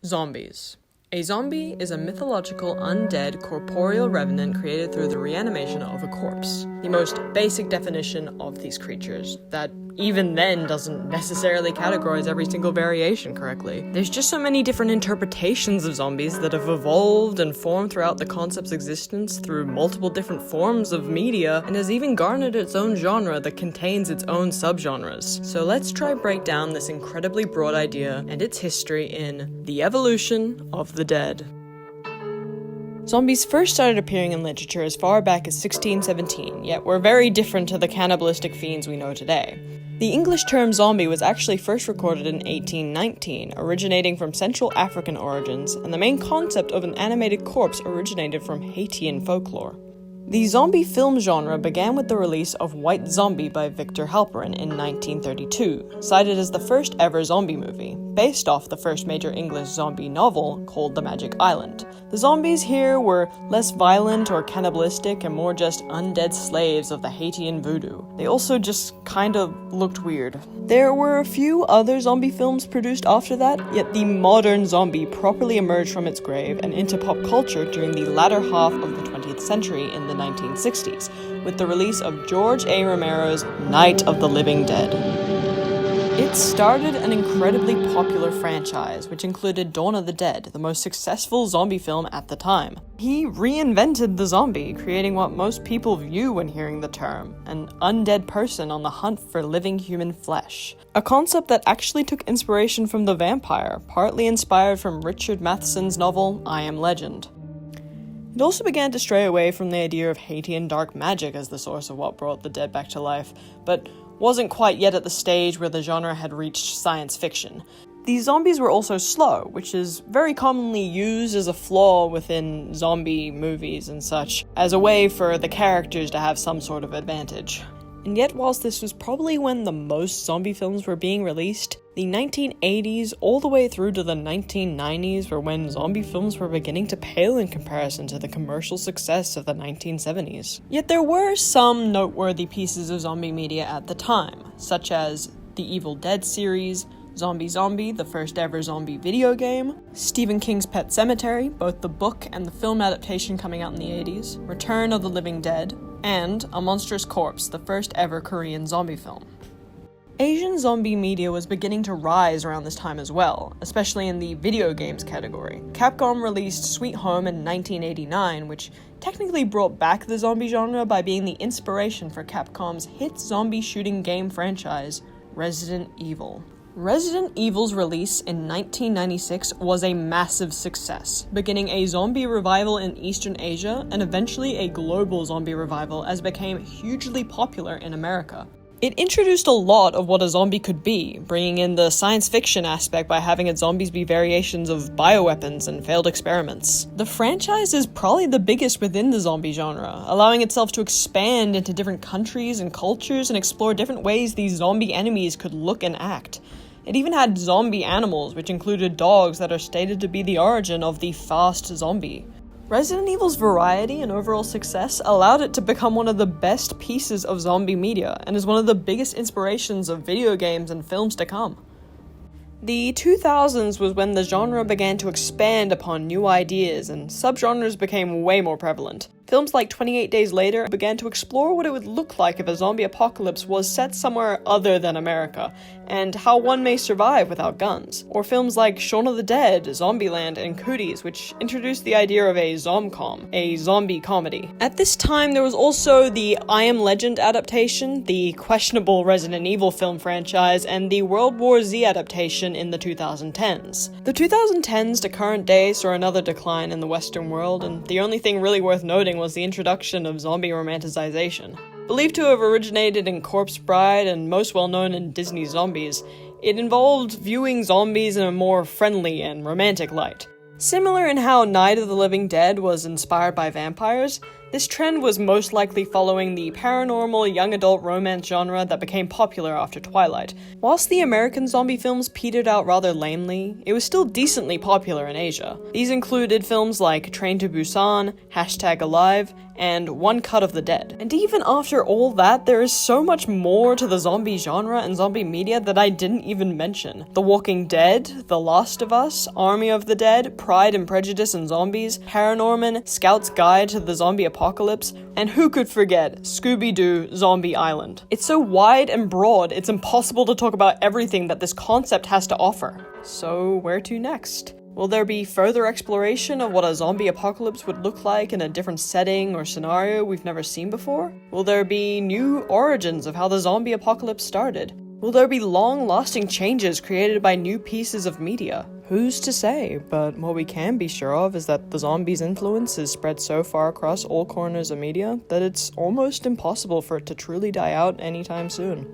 Zombies. A zombie is a mythological, undead, corporeal revenant created through the reanimation of a corpse. The most basic definition of these creatures, that even then doesn't necessarily categorize every single variation correctly. There's just so many different interpretations of zombies that have evolved and formed throughout the concept's existence through multiple different forms of media, and has even garnered its own genre that contains its own subgenres. So let's try break down this incredibly broad idea and its history in The Evolution of the Dead. Zombies first started appearing in literature as far back as 1617, yet were very different to the cannibalistic fiends we know today. The English term zombie was actually first recorded in 1819, originating from Central African origins, and the main concept of an animated corpse originated from Haitian folklore. The zombie film genre began with the release of White Zombie by Victor Halperin in 1932, cited as the first ever zombie movie, based off the first major English zombie novel called The Magic Island. The zombies here were less violent or cannibalistic and more just undead slaves of the Haitian voodoo. They also just kind of looked weird. There were a few other zombie films produced after that, yet the modern zombie properly emerged from its grave and into pop culture during the latter half of the 20th century in the 1960s, with the release of George A. Romero's Night of the Living Dead. It started an incredibly popular franchise, which included Dawn of the Dead, the most successful zombie film at the time. He reinvented the zombie, creating what most people view when hearing the term, an undead person on the hunt for living human flesh. A concept that actually took inspiration from the vampire, partly inspired from Richard Matheson's novel I Am Legend. It also began to stray away from the idea of Haitian dark magic as the source of what brought the dead back to life, but wasn't quite yet at the stage where the genre had reached science fiction. These zombies were also slow, which is very commonly used as a flaw within zombie movies and such, as a way for the characters to have some sort of advantage. And yet, whilst this was probably when the most zombie films were being released, the 1980s all the way through to the 1990s were when zombie films were beginning to pale in comparison to the commercial success of the 1970s. Yet there were some noteworthy pieces of zombie media at the time, such as the Evil Dead series, Zombie Zombie, the first ever zombie video game, Stephen King's Pet Sematary, both the book and the film adaptation coming out in the 80s, Return of the Living Dead, and A Monstrous Corpse, the first ever Korean zombie film. Asian zombie media was beginning to rise around this time as well, especially in the video games category. Capcom released Sweet Home in 1989, which technically brought back the zombie genre by being the inspiration for Capcom's hit zombie shooting game franchise, Resident Evil. Resident Evil's release in 1996 was a massive success, beginning a zombie revival in Eastern Asia and eventually a global zombie revival as it became hugely popular in America. It introduced a lot of what a zombie could be, bringing in the science fiction aspect by having its zombies be variations of bioweapons and failed experiments. The franchise is probably the biggest within the zombie genre, allowing itself to expand into different countries and cultures and explore different ways these zombie enemies could look and act. It even had zombie animals, which included dogs that are stated to be the origin of the fast zombie. Resident Evil's variety and overall success allowed it to become one of the best pieces of zombie media, and is one of the biggest inspirations of video games and films to come. The 2000s was when the genre began to expand upon new ideas, and subgenres became way more prevalent. Films like 28 Days Later began to explore what it would look like if a zombie apocalypse was set somewhere other than America, and how one may survive without guns. Or films like Shaun of the Dead, Zombieland, and Cooties, which introduced the idea of a zomcom, a zombie comedy. At this time, there was also the I Am Legend adaptation, the questionable Resident Evil film franchise, and the World War Z adaptation in the 2010s. The 2010s to current day saw another decline in the Western world, and the only thing really worth noting was the introduction of zombie romanticization. Believed to have originated in Corpse Bride and most well known in Disney Zombies, it involved viewing zombies in a more friendly and romantic light. Similar in how Night of the Living Dead was inspired by vampires, This trend was most likely following the paranormal young adult romance genre that became popular after Twilight. Whilst the American zombie films petered out rather lamely, it was still decently popular in Asia. These included films like Train to Busan, #Alive, and One Cut of the Dead. And even after all that, there is so much more to the zombie genre and zombie media that I didn't even mention. The Walking Dead, The Last of Us, Army of the Dead, Pride and Prejudice and Zombies, Paranorman, Scout's Guide to the Zombie Apocalypse, and who could forget Scooby-Doo Zombie Island. It's so wide and broad, it's impossible to talk about everything that this concept has to offer. So where to next? Will there be further exploration of what a zombie apocalypse would look like in a different setting or scenario we've never seen before? Will there be new origins of how the zombie apocalypse started? Will there be long-lasting changes created by new pieces of media? Who's to say, but what we can be sure of is that the zombies' influence is spread so far across all corners of media that it's almost impossible for it to truly die out anytime soon.